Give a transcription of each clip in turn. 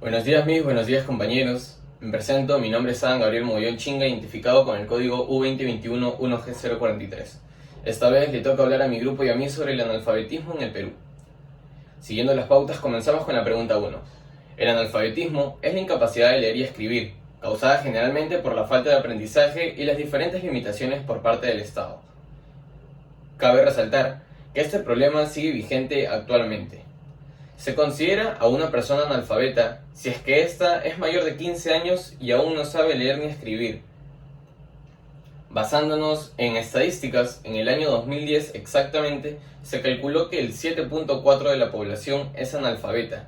Buenos días mis, buenos días compañeros. Me presento, mi nombre es San Gabriel Mogollón Chinga, identificado con el código U2021-1G043. Esta vez le toca hablar a mi grupo y a mí sobre el analfabetismo en el Perú. Siguiendo las pautas, comenzamos con la pregunta 1. El analfabetismo es la incapacidad de leer y escribir, causada generalmente por la falta de aprendizaje y las diferentes limitaciones por parte del Estado. Cabe resaltar que este problema sigue vigente actualmente. Se considera a una persona analfabeta si es que ésta es mayor de 15 años y aún no sabe leer ni escribir. Basándonos en estadísticas, en el año 2010 exactamente, se calculó que el 7.4% de la población es analfabeta.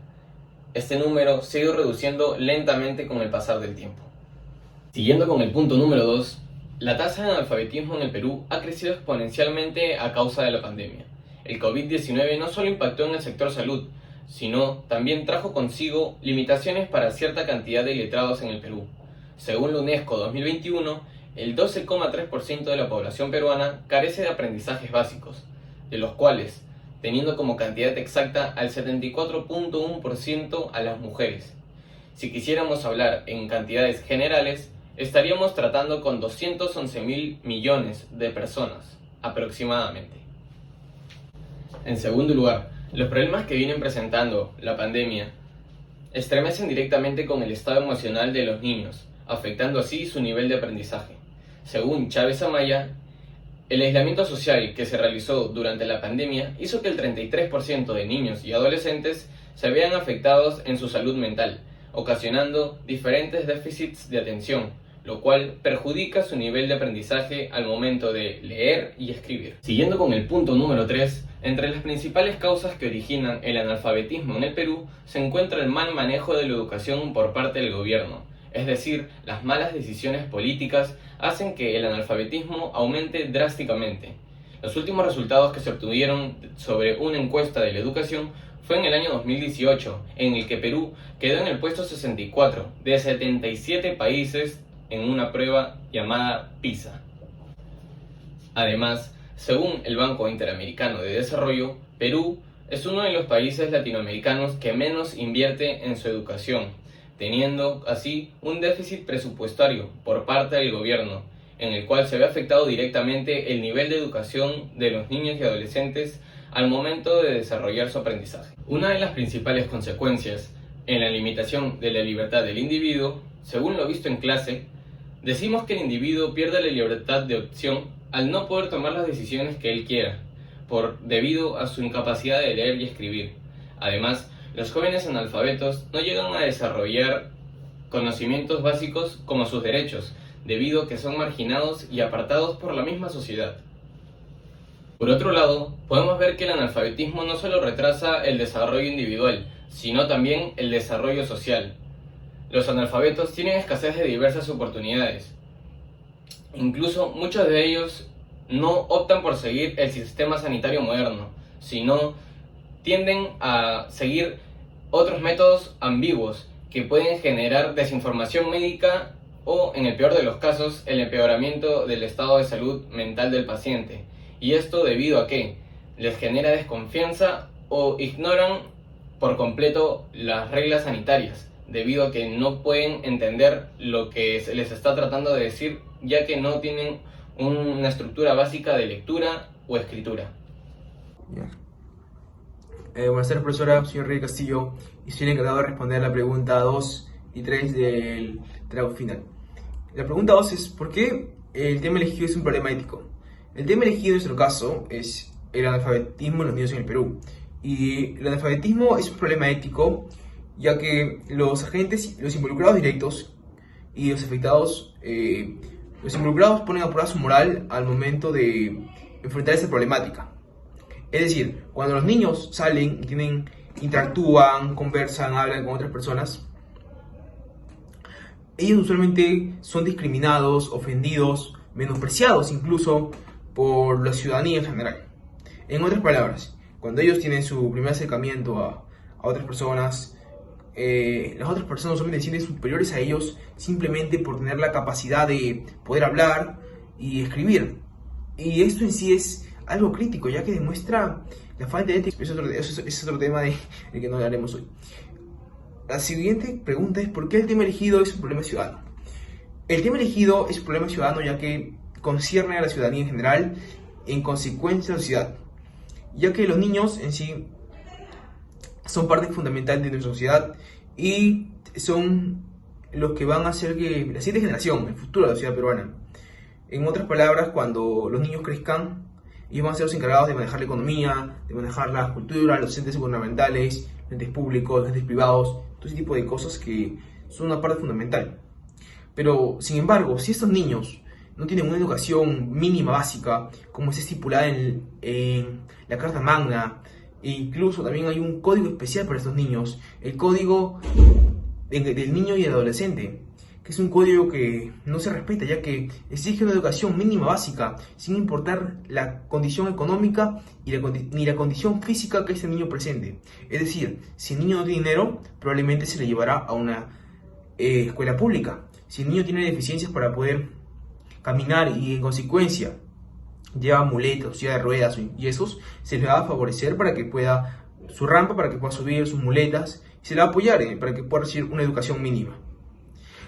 Este número se ha ido reduciendo lentamente con el pasar del tiempo. Siguiendo con el punto número 2, la tasa de analfabetismo en el Perú ha crecido exponencialmente a causa de la pandemia. El COVID-19 no solo impactó en el sector salud, sino también trajo consigo limitaciones para cierta cantidad de iletrados en el Perú. Según la UNESCO 2021, el 12,3% de la población peruana carece de aprendizajes básicos, de los cuales, teniendo como cantidad exacta al 74.1% a las mujeres. Si quisiéramos hablar en cantidades generales, estaríamos tratando con 211.000 millones de personas, aproximadamente. En segundo lugar, los problemas que vienen presentando la pandemia estremecen directamente con el estado emocional de los niños, afectando así su nivel de aprendizaje. Según Chávez Amaya, el aislamiento social que se realizó durante la pandemia hizo que el 33% de niños y adolescentes se vean afectados en su salud mental, ocasionando diferentes déficits de atención, lo cual perjudica su nivel de aprendizaje al momento de leer y escribir. Siguiendo con el punto número 3, entre las principales causas que originan el analfabetismo en el Perú se encuentra el mal manejo de la educación por parte del gobierno, es decir, las malas decisiones políticas hacen que el analfabetismo aumente drásticamente. Los últimos resultados que se obtuvieron sobre una encuesta de la educación fue en el año 2018, en el que Perú quedó en el puesto 64 de 77 países en una prueba llamada PISA. Además, según el Banco Interamericano de Desarrollo, Perú es uno de los países latinoamericanos que menos invierte en su educación, teniendo así un déficit presupuestario por parte del gobierno, en el cual se ve afectado directamente el nivel de educación de los niños y adolescentes al momento de desarrollar su aprendizaje. Una de las principales consecuencias en la limitación de la libertad del individuo, según lo visto en clase, decimos que el individuo pierde la libertad de opción al no poder tomar las decisiones que él quiera, debido a su incapacidad de leer y escribir. Además, los jóvenes analfabetos no llegan a desarrollar conocimientos básicos como sus derechos, debido a que son marginados y apartados por la misma sociedad. Por otro lado, podemos ver que el analfabetismo no solo retrasa el desarrollo individual, sino también el desarrollo social. Los analfabetos tienen escasez de diversas oportunidades. Incluso muchos de ellos no optan por seguir el sistema sanitario moderno, sino tienden a seguir otros métodos ambiguos que pueden generar desinformación médica o, en el peor de los casos, el empeoramiento del estado de salud mental del paciente. Y esto debido a que les genera desconfianza o ignoran por completo las reglas sanitarias, debido a que no pueden entender lo que se les está tratando de decir, ya que no tienen una estructura básica de lectura o escritura. Buenas tardes, profesora. Soy Rey Castillo y soy el encargado de responder la pregunta 2 y 3 del trabajo final. La pregunta 2 es: ¿por qué el tema elegido es un problema ético? El tema elegido en nuestro caso es el analfabetismo en los niños en el Perú. Y el analfabetismo es un problema ético, ya que los agentes, los involucrados directos y los afectados, los involucrados ponen a prueba su moral al momento de enfrentar esa problemática. Es decir, cuando los niños salen, interactúan, conversan, hablan con otras personas, ellos usualmente son discriminados, ofendidos, menospreciados incluso por la ciudadanía en general. En otras palabras, cuando ellos tienen su primer acercamiento a otras personas, las otras personas usualmente se sienten superiores a ellos simplemente por tener la capacidad de poder hablar y escribir. Y esto en sí es algo crítico, ya que demuestra la falta de ética. Ese es otro tema del que no hablaremos hoy. la siguiente pregunta es ¿por qué el tema elegido es un problema ciudadano? El tema elegido es un problema ciudadano ya que concierne a la ciudadanía en general, en consecuencia a la sociedad, ya que los niños en sí son parte fundamental de nuestra sociedad y son los que van a hacer que la siguiente generación, el futuro de la sociedad peruana. En otras palabras, cuando los niños crezcan, ellos van a ser los encargados de manejar la economía, de manejar la cultura, los entes gubernamentales, los entes públicos, los entes privados, todo ese tipo de cosas que son una parte fundamental. Pero, sin embargo, si estos niños no tienen una educación mínima básica, como está estipulada en la Carta Magna, e incluso también hay un código especial para estos niños, el código del niño y el adolescente, que es un código que no se respeta, ya que exige una educación mínima básica, sin importar la condición económica ni la condición física que este niño presente. Es decir, si el niño no tiene dinero, probablemente se le llevará a una escuela pública. Si el niño tiene deficiencias para poder caminar y en consecuencia lleva muletas, silla de ruedas y esos, se le va a favorecer para que pueda su rampa, para que pueda subir sus muletas, y se le va a apoyar para que pueda recibir una educación mínima.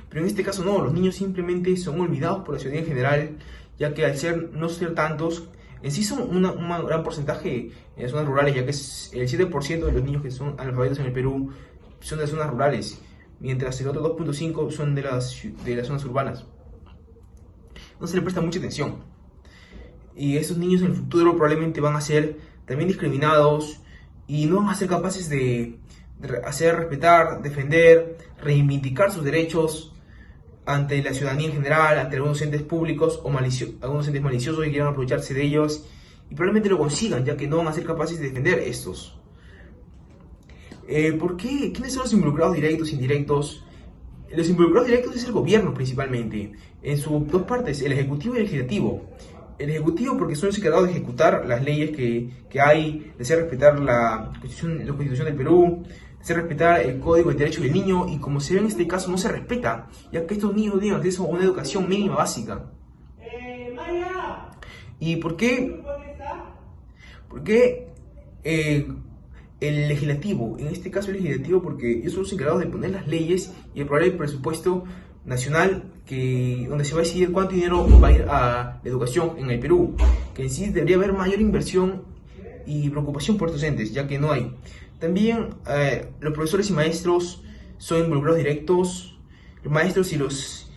Pero en este caso no, los niños simplemente son olvidados por la ciudadanía en general, ya que al no ser tantos, en sí son un gran porcentaje en zonas rurales, ya que el 7% de los niños que son analfabetos en el Perú son de zonas rurales, mientras el otro 2.5% son de las zonas urbanas. No se le presta mucha atención. Y estos niños en el futuro probablemente van a ser también discriminados y no van a ser capaces de hacer respetar, defender, reivindicar sus derechos ante la ciudadanía en general, ante algunos entes públicos o algunos entes maliciosos que quieran aprovecharse de ellos, y probablemente lo consigan, ya que no van a ser capaces de defender estos. ¿Por qué? ¿Quiénes son los involucrados directos e indirectos? Los involucrados directos es el gobierno principalmente, en sus dos partes, el ejecutivo y el legislativo. El ejecutivo porque son los encargados de ejecutar las leyes que hay, de hacer respetar la Constitución del Perú, de hacer respetar el Código de Derechos del Niño, y como se ve en este caso no se respeta, ya que estos niños no tienen acceso a una educación mínima básica. ¿Y por qué? Porque el legislativo, en este caso el legislativo, porque ellos son los encargados de poner las leyes y aprobar el presupuesto nacional donde se va a decidir cuánto dinero va a ir a la educación en el Perú, que en sí debería haber mayor inversión y preocupación por estos entes, ya que no hay. También los profesores y maestros son involucrados directos, los maestros y los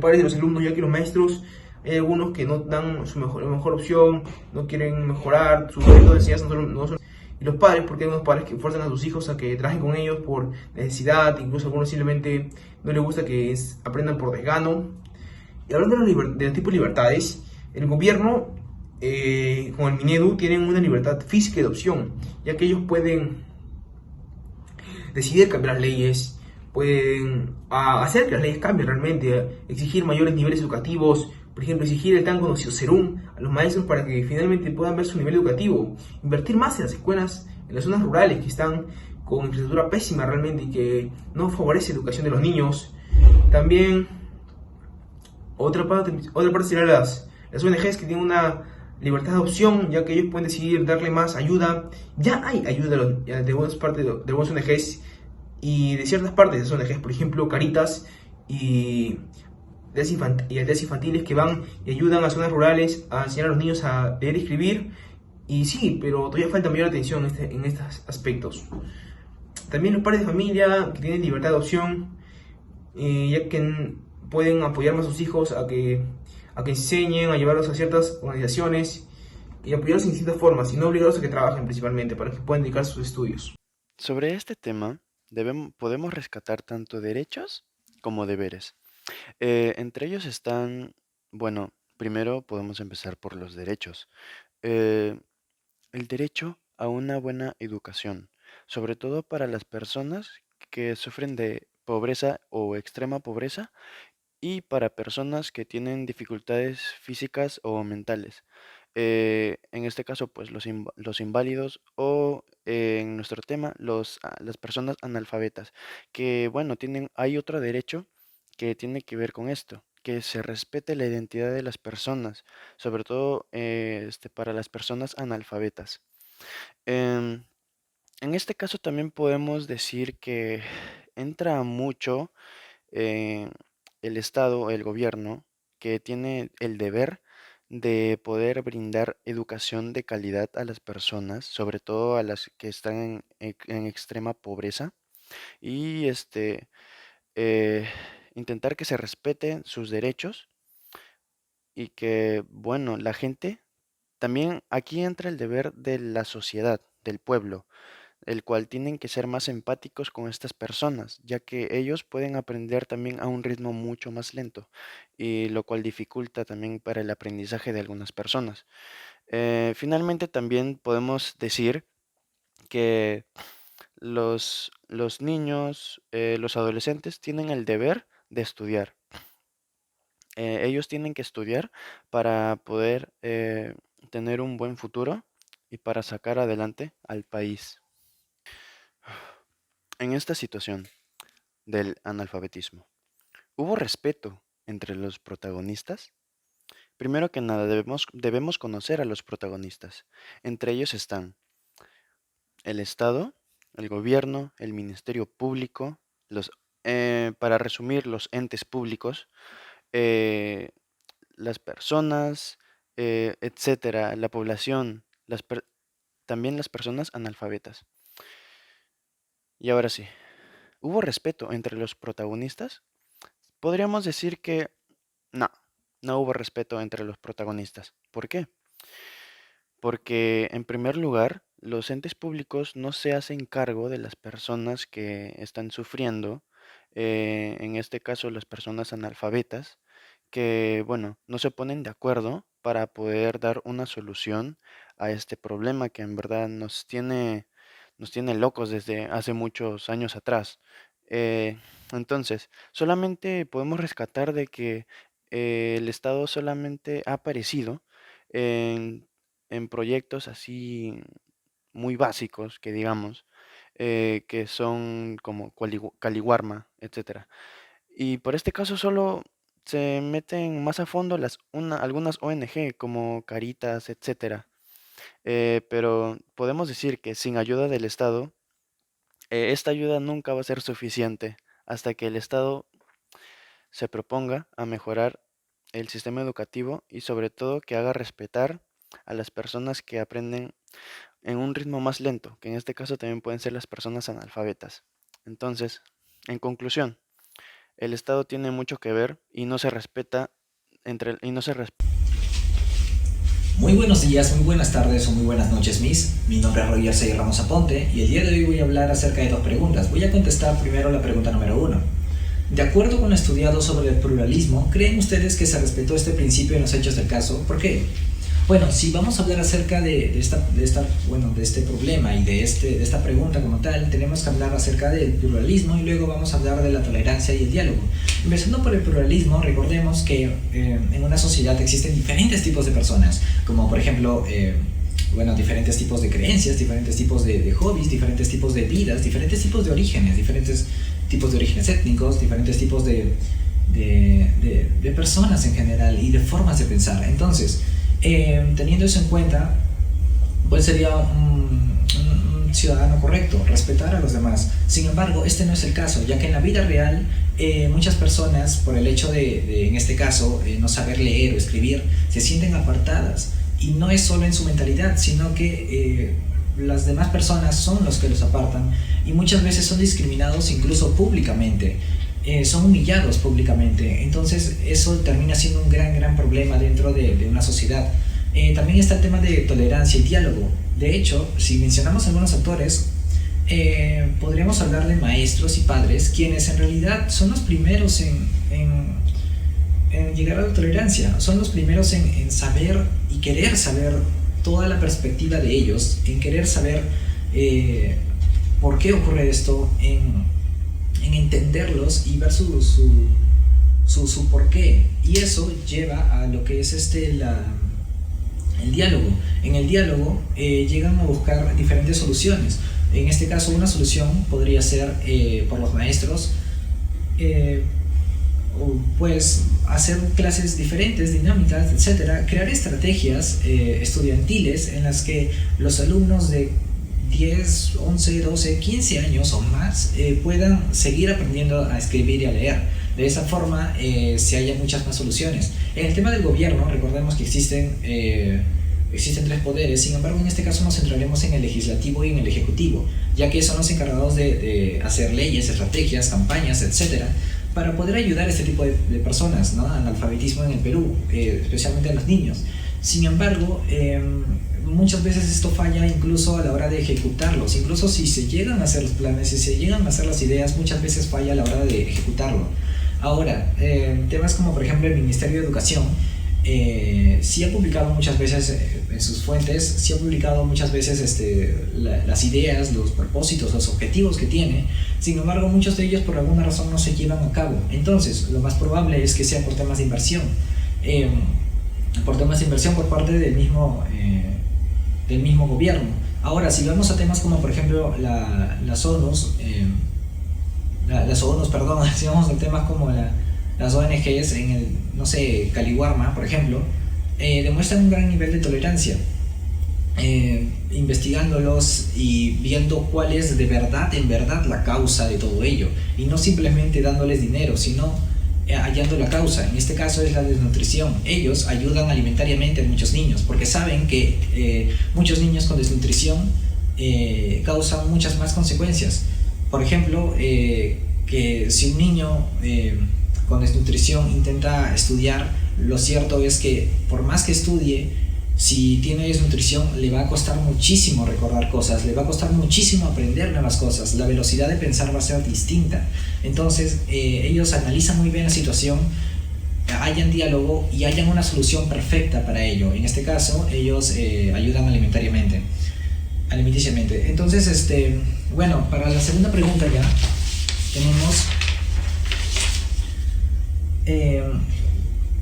padres de los alumnos, ya que los maestros hay algunos que no dan la mejor opción, no quieren mejorar, sus métodos de enseñanza no son. Y los padres, porque hay unos padres que fuerzan a sus hijos a que trabajen con ellos por necesidad, incluso algunos simplemente no les gusta que aprendan por desgano. Y hablando de los tipos de libertades, el gobierno con el Minedu tienen una libertad física de opción, ya que ellos pueden decidir cambiar las leyes, pueden hacer que las leyes cambien realmente, exigir mayores niveles educativos, por ejemplo, exigir el tan conocido Serum a los maestros para que finalmente puedan ver su nivel educativo, invertir más en las escuelas, en las zonas rurales que están con infraestructura pésima realmente y que no favorece la educación de los niños. También otra parte sería las ONGs que tienen una libertad de opción, ya que ellos pueden decidir darle más ayuda. Ya hay ayuda de buenas partes de buenas ONGs y de ciertas partes de esas ONGs, por ejemplo, Caritas y aldeas infantiles que van y ayudan a zonas rurales a enseñar a los niños a leer y escribir. Y sí, pero todavía falta mayor atención en estos aspectos. También los padres de familia que tienen libertad de opción, ya que pueden apoyar más a sus hijos a que enseñen, a llevarlos a ciertas organizaciones y apoyarlos en distintas formas y no obligarlos a que trabajen principalmente para que puedan dedicar a sus estudios. Sobre este tema, podemos rescatar tanto derechos como deberes. Entre ellos están, bueno, primero podemos empezar por los derechos. Eh, el derecho a una buena educación, sobre todo para las personas que sufren de pobreza o extrema pobreza y para personas que tienen dificultades físicas o mentales. En este caso, pues los inválidos o en nuestro tema, las personas analfabetas, que bueno, hay otro derecho que tiene que ver con esto, que se respete la identidad de las personas, sobre todo para las personas analfabetas. Em, en este caso también podemos decir que entra mucho eh, el Estado, el gobierno, que tiene el deber de poder brindar educación de calidad a las personas, sobre todo a las que están en extrema pobreza, y eh, intentar que se respeten sus derechos y que, bueno, la gente, también aquí entra el deber de la sociedad, del pueblo, el cual tienen que ser más empáticos con estas personas, ya que ellos pueden aprender también a un ritmo mucho más lento, y lo cual dificulta también para el aprendizaje de algunas personas. Finalmente también podemos decir que los niños, los adolescentes tienen el deber de estudiar. Ellos tienen que estudiar para poder tener un buen futuro y para sacar adelante al país. En esta situación del analfabetismo, ¿hubo respeto entre los protagonistas? Primero que nada, debemos conocer a los protagonistas. Entre ellos están el Estado, el gobierno, el Ministerio Público, para resumir, los entes públicos, eh, las personas, etcétera, la población, también las personas analfabetas. Y ahora sí, ¿hubo respeto entre los protagonistas? Podríamos decir que no, no hubo respeto entre los protagonistas. ¿Por qué? Porque en primer lugar, los entes públicos no se hacen cargo de las personas que están sufriendo, en este caso las personas analfabetas, que, bueno, no se ponen de acuerdo para poder dar una solución a este problema que en verdad nos tiene locos desde hace muchos años atrás. Eh, entonces, solamente podemos rescatar de que el Estado solamente ha aparecido en, en proyectos así muy básicos, que digamos, que son como Caliwarma, etcétera. Y por este caso solo se meten más a fondo algunas ONG como Caritas, etcétera. Pero podemos decir que sin ayuda del Estado, esta ayuda nunca va a ser suficiente hasta que el Estado se proponga a mejorar el sistema educativo y sobre todo que haga respetar a las personas que aprenden en un ritmo más lento, que en este caso también pueden ser las personas analfabetas. Entonces, en conclusión, el Estado tiene mucho que ver y no se respeta y no se respeta. Muy buenos días, muy buenas tardes o muy buenas noches, Miss. Mi nombre es Roger C. Ramos Aponte y el día de hoy voy a hablar acerca de dos preguntas. Voy a contestar primero la pregunta número 1. De acuerdo con lo estudiado sobre el pluralismo, ¿creen ustedes que se respetó este principio en los hechos del caso? ¿Por qué? Bueno, si vamos a hablar acerca de este problema y de esta pregunta como tal, tenemos que hablar acerca del pluralismo y luego vamos a hablar de la tolerancia y el diálogo. Empezando por el pluralismo, recordemos que en una sociedad existen diferentes tipos de personas, como por ejemplo, diferentes tipos de creencias, diferentes tipos de hobbies, diferentes tipos de vidas, diferentes tipos de orígenes, diferentes tipos de orígenes étnicos, diferentes tipos de personas en general y de formas de pensar. Entonces, teniendo eso en cuenta, pues sería un ciudadano correcto, respetar a los demás. Sin embargo, este no es el caso, ya que en la vida real muchas personas, por el hecho en este caso, no saber leer o escribir, se sienten apartadas. Y no es solo en su mentalidad, sino que las demás personas son los que los apartan y muchas veces son discriminados incluso públicamente. Son humillados públicamente, entonces eso termina siendo un gran problema dentro de una sociedad. También está el tema de tolerancia y diálogo. De hecho, si mencionamos algunos actores, podríamos hablar de maestros y padres, quienes en realidad son los primeros en llegar a la tolerancia, son los primeros en saber y querer saber toda la perspectiva de ellos, en querer saber por qué ocurre esto, en entenderlos y ver su porqué. Y eso lleva a lo que es el diálogo. En el diálogo llegan a buscar diferentes soluciones. En este caso, una solución podría ser por los maestros, pues hacer clases diferentes, dinámicas, etcétera, crear estrategias estudiantiles en las que los alumnos de 10, 11, 12, 15 años o más puedan seguir aprendiendo a escribir y a leer. De esa forma se hallan muchas más soluciones. En el tema del gobierno, recordemos que existen tres poderes. Sin embargo, en este caso nos centraremos en el legislativo y en el ejecutivo, ya que son los encargados de hacer leyes, estrategias, campañas, etcétera, para poder ayudar a este tipo de personas, ¿no? Analfabetismo en el Perú, especialmente a los niños. Sin embargo, muchas veces esto falla incluso a la hora de ejecutarlos. Incluso si se llegan a hacer los planes, si se llegan a hacer las ideas, muchas veces falla a la hora de ejecutarlo. Ahora, temas como por ejemplo el Ministerio de Educación, sí ha publicado muchas veces en sus fuentes, sí ha publicado muchas veces las ideas, los propósitos, los objetivos que tiene. Sin embargo, muchos de ellos por alguna razón no se llevan a cabo. Entonces, lo más probable es que sea por temas de inversión. Por parte del mismo gobierno. Ahora, si vamos a temas como por ejemplo las ONUs, si vamos a temas como las ONGs en el, no sé, Caliwarma, por ejemplo, demuestran un gran nivel de tolerancia, investigándolos y viendo cuál es de verdad, en verdad, la causa de todo ello, y no simplemente dándoles dinero, sino hallando la causa. En este caso es la desnutrición. Ellos ayudan alimentariamente a muchos niños, porque saben que muchos niños con desnutrición causan muchas más consecuencias. Por ejemplo, que si un niño con desnutrición intenta estudiar, lo cierto es que por más que estudie, si tiene desnutrición, le va a costar muchísimo recordar cosas, le va a costar muchísimo aprender nuevas cosas, la velocidad de pensar va a ser distinta. Entonces, ellos analizan muy bien la situación, hallan diálogo y hallan una solución perfecta para ello. En este caso, ellos ayudan alimenticiamente. Entonces, bueno, para la segunda pregunta ya tenemos...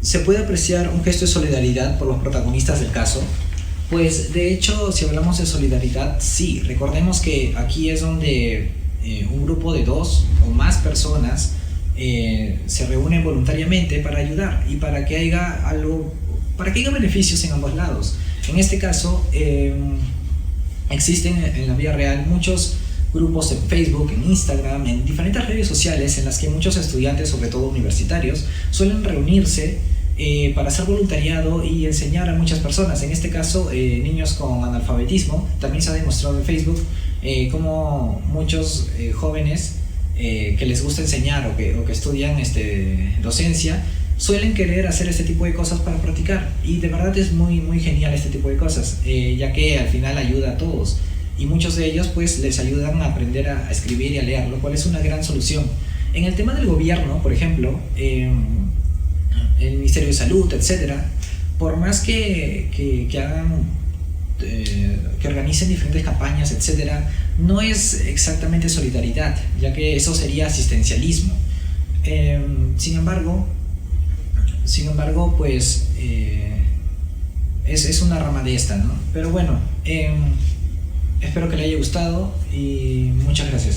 ¿se puede apreciar un gesto de solidaridad por los protagonistas del caso? Pues de hecho, si hablamos de solidaridad, sí. Recordemos que aquí es donde un grupo de 2 o más personas se reúnen voluntariamente para ayudar y para que haya beneficios en ambos lados. En este caso, existen en la vida real muchos grupos en Facebook, en Instagram, en diferentes redes sociales en las que muchos estudiantes, sobre todo universitarios, suelen reunirse para hacer voluntariado y enseñar a muchas personas. En este caso, niños con analfabetismo. También se ha demostrado en Facebook como muchos jóvenes que les gusta enseñar o que estudian docencia suelen querer hacer este tipo de cosas para practicar, y de verdad es muy, muy genial este tipo de cosas, ya que al final ayuda a todos. Y muchos de ellos pues les ayudan a aprender a escribir y a leer, lo cual es una gran solución. En el tema del gobierno, por ejemplo, el Ministerio de Salud, etcétera, por más que hagan, que organicen diferentes campañas, etcétera, no es exactamente solidaridad, ya que eso sería asistencialismo. Sin embargo, pues es una rama de esta, ¿no? Pero bueno, espero que le haya gustado y muchas gracias.